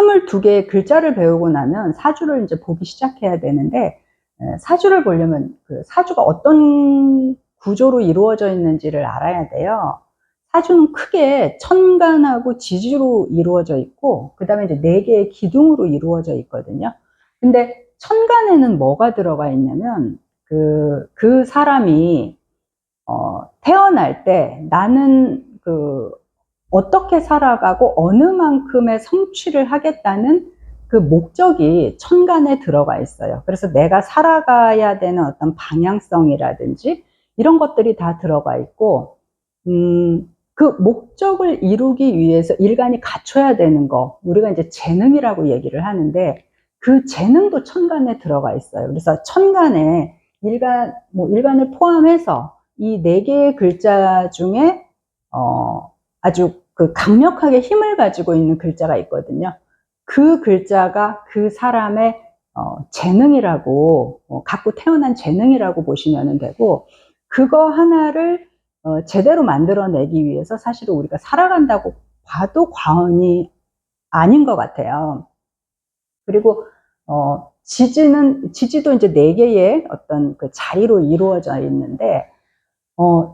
22개의 글자를 배우고 나면 사주를 이제 보기 시작해야 되는데, 사주를 보려면 그 사주가 어떤 구조로 이루어져 있는지를 알아야 돼요. 사주는 크게 천간하고 지지로 이루어져 있고, 그 다음에 이제 4개의 기둥으로 이루어져 있거든요. 근데 천간에는 뭐가 들어가 있냐면, 그 사람이, 태어날 때 나는 어떻게 살아가고 어느 만큼의 성취를 하겠다는 그 목적이 천간에 들어가 있어요. 그래서 내가 살아가야 되는 어떤 방향성이라든지 이런 것들이 다 들어가 있고, 그 목적을 이루기 위해서 일간이 갖춰야 되는 거, 우리가 이제 재능이라고 얘기를 하는데, 그 재능도 천간에 들어가 있어요. 그래서 천간에 일간을 포함해서 이 4개의 글자 중에, 아주 강력하게 힘을 가지고 있는 글자가 있거든요. 그 글자가 그 사람의 재능이라고, 갖고 태어난 재능이라고 보시면 되고, 그거 하나를 제대로 만들어내기 위해서 사실은 우리가 살아간다고 봐도 과언이 아닌 것 같아요. 그리고 지지도 이제 4개의 어떤 그 자리로 이루어져 있는데,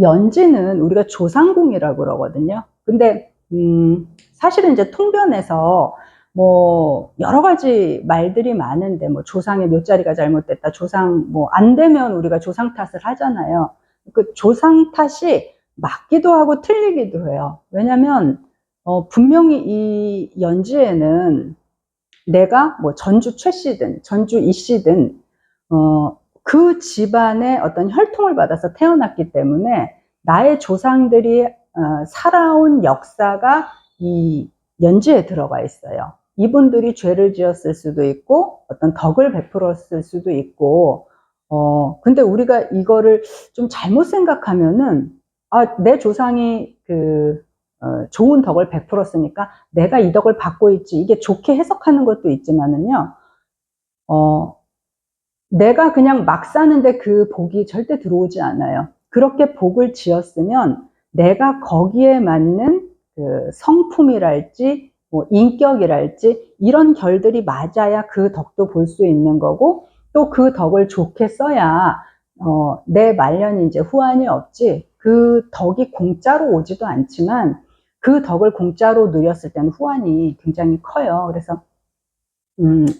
연지는 우리가 조상궁이라고 그러거든요. 근데 사실은 이제 통변에서 뭐 여러 가지 말들이 많은데, 뭐 조상의 몇 자리가 잘못됐다, 조상 뭐 안 되면 우리가 조상 탓을 하잖아요. 그 조상 탓이 맞기도 하고 틀리기도 해요. 왜냐면 분명히 이 연지에는 내가 뭐 전주 최 씨든 전주 이 씨든 그 집안의 어떤 혈통을 받아서 태어났기 때문에 나의 조상들이 살아온 역사가 이 연지에 들어가 있어요. 이분들이 죄를 지었을 수도 있고 어떤 덕을 베풀었을 수도 있고, 근데 우리가 이거를 좀 잘못 생각하면은, 내 조상이 좋은 덕을 베풀었으니까 내가 이 덕을 받고 있지, 이게 좋게 해석하는 것도 있지만은요, 내가 그냥 막 사는데 그 복이 절대 들어오지 않아요. 그렇게 복을 지었으면 내가 거기에 맞는 그 성품이랄지 뭐 인격이랄지 이런 결들이 맞아야 그 덕도 볼 수 있는 거고, 또 그 덕을 좋게 써야 내 말년이 이제 후환이 없지, 그 덕이 공짜로 오지도 않지만 그 덕을 공짜로 누렸을 때는 후환이 굉장히 커요. 그래서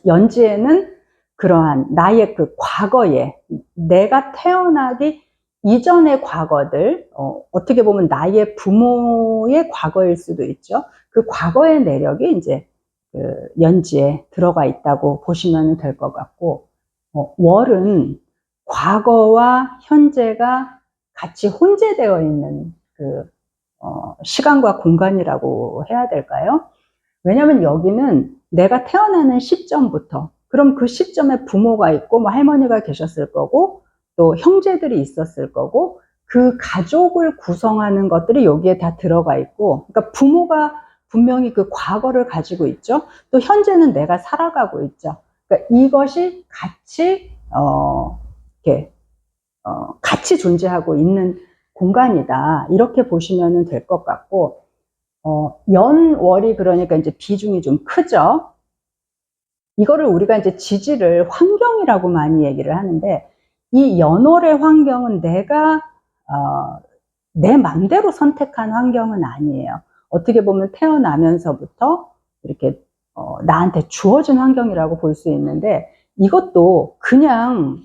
연지에는 그러한 나의 그 과거에, 내가 태어나기 이전의 과거들, 어떻게 보면 나의 부모의 과거일 수도 있죠. 그 과거의 내력이 이제 그 연지에 들어가 있다고 보시면 될 것 같고, 월은 과거와 현재가 같이 혼재되어 있는 시간과 공간이라고 해야 될까요? 왜냐면 여기는 내가 태어나는 시점부터, 그럼 그 시점에 부모가 있고 뭐 할머니가 계셨을 거고 또 형제들이 있었을 거고, 그 가족을 구성하는 것들이 여기에 다 들어가 있고, 그러니까 부모가 분명히 그 과거를 가지고 있죠. 또 현재는 내가 살아가고 있죠. 그러니까 이것이 같이 이렇게 같이 존재하고 있는 공간이다, 이렇게 보시면 될 것 같고, 연월이 그러니까 이제 비중이 좀 크죠. 이거를 우리가 이제 지지를 환경이라고 많이 얘기를 하는데, 이 연월의 환경은 내가 내 맘대로 선택한 환경은 아니에요. 어떻게 보면 태어나면서부터 이렇게 나한테 주어진 환경이라고 볼 수 있는데, 이것도 그냥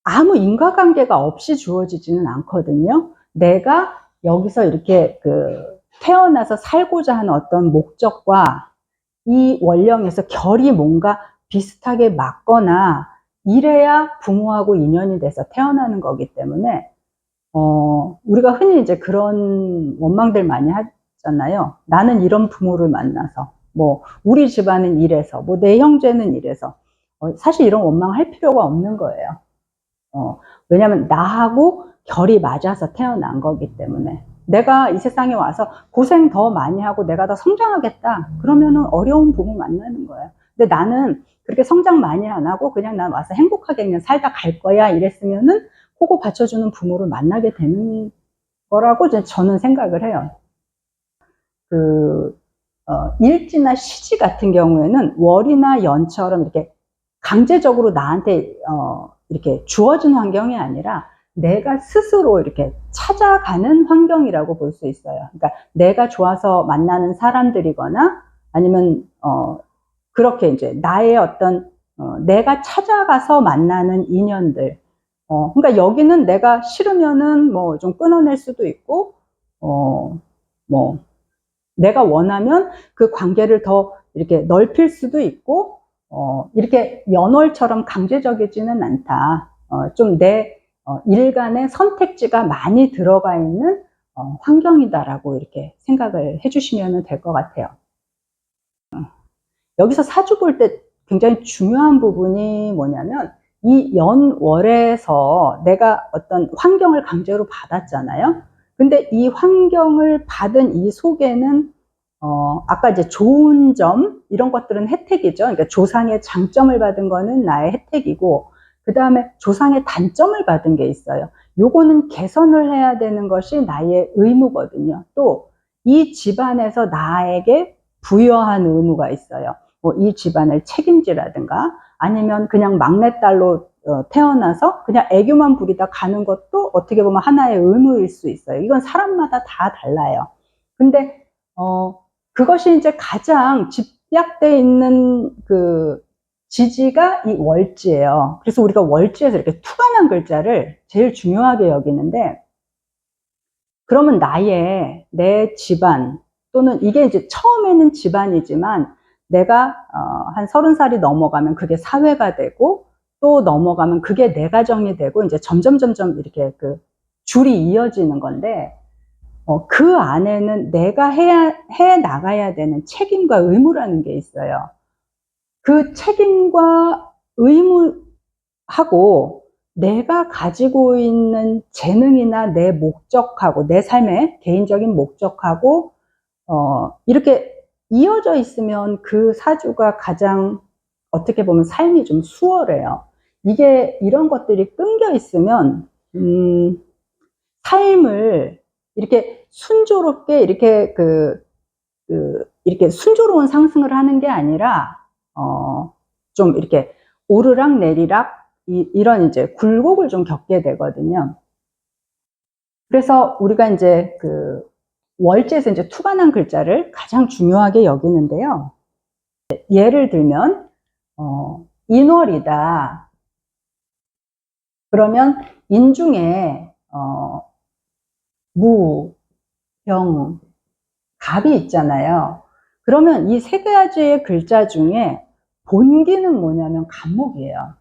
아무 인과관계가 없이 주어지지는 않거든요. 내가 여기서 이렇게 태어나서 살고자 하는 어떤 목적과 이 원령에서 결이 뭔가 비슷하게 맞거나 이래야 부모하고 인연이 돼서 태어나는 거기 때문에, 우리가 흔히 이제 그런 원망들 많이 하잖아요. 나는 이런 부모를 만나서, 뭐 우리 집안은 이래서, 뭐 내 형제는 이래서. 사실 이런 원망할 필요가 없는 거예요. 왜냐면 나하고 결이 맞아서 태어난 거기 때문에. 내가 이 세상에 와서 고생 더 많이 하고 내가 더 성장하겠다, 그러면은 어려운 부모 만나는 거예요. 근데 나는 그렇게 성장 많이 안 하고 그냥 난 와서 행복하게 그냥 살다 갈 거야, 이랬으면은 호구 받쳐주는 부모를 만나게 되는 거라고 저는 생각을 해요. 일지나 시지 같은 경우에는 월이나 연처럼 이렇게 강제적으로 나한테 이렇게 주어진 환경이 아니라 내가 스스로 이렇게 찾아가는 환경이라고 볼 수 있어요. 그러니까 내가 좋아서 만나는 사람들이거나 아니면 그렇게 이제 나의 어떤 내가 찾아가서 만나는 인연들. 그러니까 여기는 내가 싫으면은 뭐 좀 끊어낼 수도 있고, 뭐 내가 원하면 그 관계를 더 이렇게 넓힐 수도 있고, 이렇게 연월처럼 강제적이지는 않다. 좀 내 일간의 선택지가 많이 들어가 있는 환경이다라고 이렇게 생각을 해주시면 될 것 같아요. 여기서 사주 볼 때 굉장히 중요한 부분이 뭐냐면 이 연월에서 내가 어떤 환경을 강제로 받았잖아요. 근데 이 환경을 받은 이 속에는 아까 이제 좋은 점 이런 것들은 혜택이죠. 그러니까 조상의 장점을 받은 거는 나의 혜택이고 그 다음에 조상의 단점을 받은 게 있어요. 요거는 개선을 해야 되는 것이 나의 의무거든요. 또 이 집안에서 나에게 부여한 의무가 있어요. 뭐 이 집안을 책임지라든가 아니면 그냥 막내딸로 태어나서 그냥 애교만 부리다 가는 것도 어떻게 보면 하나의 의무일 수 있어요. 이건 사람마다 다 달라요. 근데 그것이 이제 가장 집약되어 있는 그 지지가 이 월지예요. 그래서 우리가 월지에서 이렇게 투관한 글자를 제일 중요하게 여기는데, 그러면 내 집안 또는 이게 이제 처음에는 집안이지만 내가 한 30살이 넘어가면 그게 사회가 되고 또 넘어가면 그게 내 가정이 되고 이제 점점 이렇게 그 줄이 이어지는 건데, 그 안에는 내가 해 나가야 되는 책임과 의무라는 게 있어요. 그 책임과 의무하고 내가 가지고 있는 재능이나 내 목적하고 내 삶의 개인적인 목적하고 이렇게 이어져 있으면 그 사주가 가장 어떻게 보면 삶이 좀 수월해요. 이게 이런 것들이 끊겨 있으면 삶을 이렇게 순조롭게 이렇게 이렇게 순조로운 상승을 하는 게 아니라 좀 이렇게 오르락 내리락 이런 이제 굴곡을 좀 겪게 되거든요. 그래서 우리가 이제 그 월지에서 이제 투관한 글자를 가장 중요하게 여기는데요. 예를 들면 인월이다. 그러면 인중에 무, 병, 갑이 있잖아요. 그러면 이 세 가지의 글자 중에 본기는 뭐냐면 갑목이에요.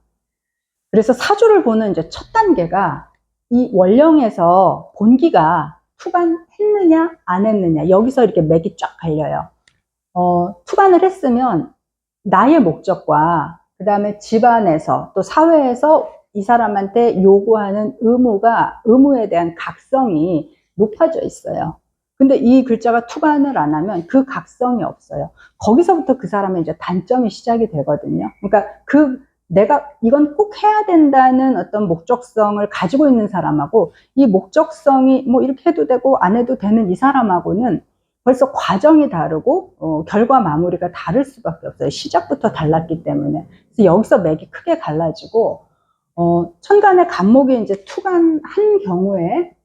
그래서 사주를 보는 이제 첫 단계가 이 원령에서 본기가 투관했느냐 안 했느냐, 여기서 이렇게 맥이 쫙 갈려요. 투관을 했으면 나의 목적과 그 다음에 집안에서 또 사회에서 이 사람한테 요구하는 의무에 대한 각성이 높아져 있어요. 근데 이 글자가 투관을 안 하면 그 각성이 없어요. 거기서부터 그 사람의 이제 단점이 시작이 되거든요. 그러니까 내가 이건 꼭 해야 된다는 어떤 목적성을 가지고 있는 사람하고 이 목적성이 뭐 이렇게 해도 되고 안 해도 되는 이 사람하고는 벌써 과정이 다르고 결과 마무리가 다를 수밖에 없어요. 시작부터 달랐기 때문에. 그래서 여기서 맥이 크게 갈라지고 천간의 갑목이 이제 투관한 경우에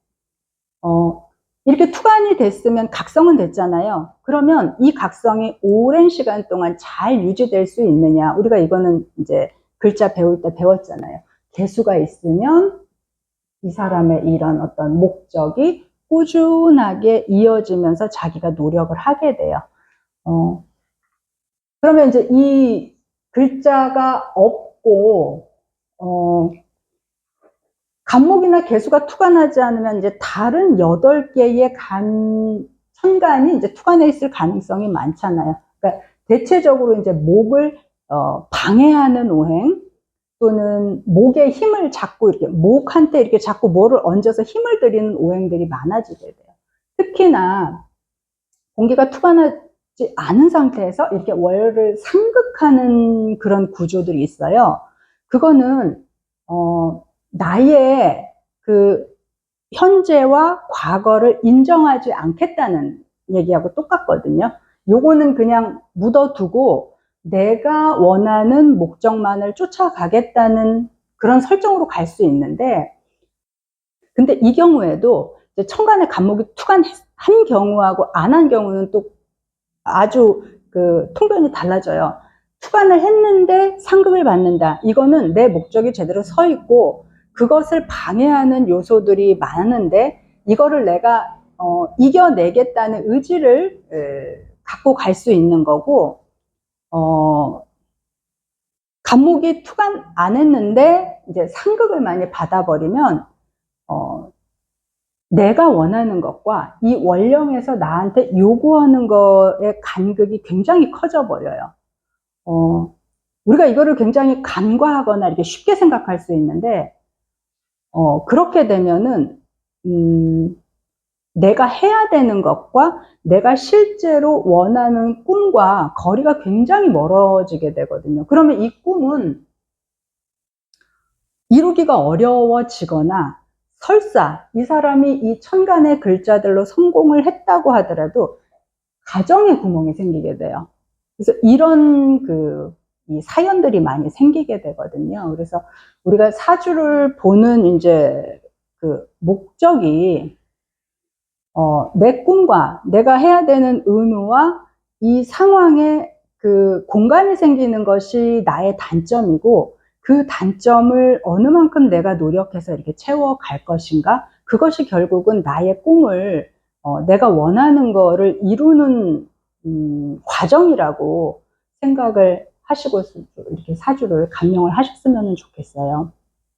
이렇게 투관이 됐으면 각성은 됐잖아요. 그러면 이 각성이 오랜 시간 동안 잘 유지될 수 있느냐, 우리가 이거는 이제 글자 배울 때 배웠잖아요. 개수가 있으면 이 사람의 이런 어떤 목적이 꾸준하게 이어지면서 자기가 노력을 하게 돼요. 그러면 이제 이 글자가 없고 갑목이나 개수가 투관하지 않으면 이제 다른 8개의 천간이 이제 투관해 있을 가능성이 많잖아요. 그러니까 대체적으로 이제 목을 방해하는 오행, 또는 목에 힘을 잡고 이렇게 목한테 이렇게 자꾸 뭐를 얹어서 힘을 들이는 오행들이 많아지게 돼요. 특히나 공기가 투관하지 않은 상태에서 이렇게 월을 상극하는 그런 구조들이 있어요. 그거는 나의 그 현재와 과거를 인정하지 않겠다는 얘기하고 똑같거든요. 요거는 그냥 묻어두고 내가 원하는 목적만을 쫓아가겠다는 그런 설정으로 갈 수 있는데, 근데 이 경우에도 이제 천간에 간목이 투간한 경우하고 안 한 경우는 또 아주 그 통변이 달라져요. 투간을 했는데 상급을 받는다. 이거는 내 목적이 제대로 서 있고 그것을 방해하는 요소들이 많은데 이거를 내가 이겨내겠다는 의지를 갖고 갈 수 있는 거고, 간목이 투간 안 했는데 이제 상급을 많이 받아버리면 내가 원하는 것과 이 원령에서 나한테 요구하는 거의 간극이 굉장히 커져 버려요. 우리가 이거를 굉장히 간과하거나 이렇게 쉽게 생각할 수 있는데, 그렇게 되면은, 내가 해야 되는 것과 내가 실제로 원하는 꿈과 거리가 굉장히 멀어지게 되거든요. 그러면 이 꿈은 이루기가 어려워지거나, 설사 이 사람이 이 천간의 글자들로 성공을 했다고 하더라도 가정의 구멍이 생기게 돼요. 그래서 이런 이 사연들이 많이 생기게 되거든요. 그래서 우리가 사주를 보는 이제 그 목적이 내 꿈과 내가 해야 되는 의무와 이 상황에 그 공간이 생기는 것이 나의 단점이고, 그 단점을 어느 만큼 내가 노력해서 이렇게 채워갈 것인가, 그것이 결국은 나의 꿈을 내가 원하는 거를 이루는 과정이라고 생각을 하시고 이렇게 사주를 감명을 하셨으면 좋겠어요.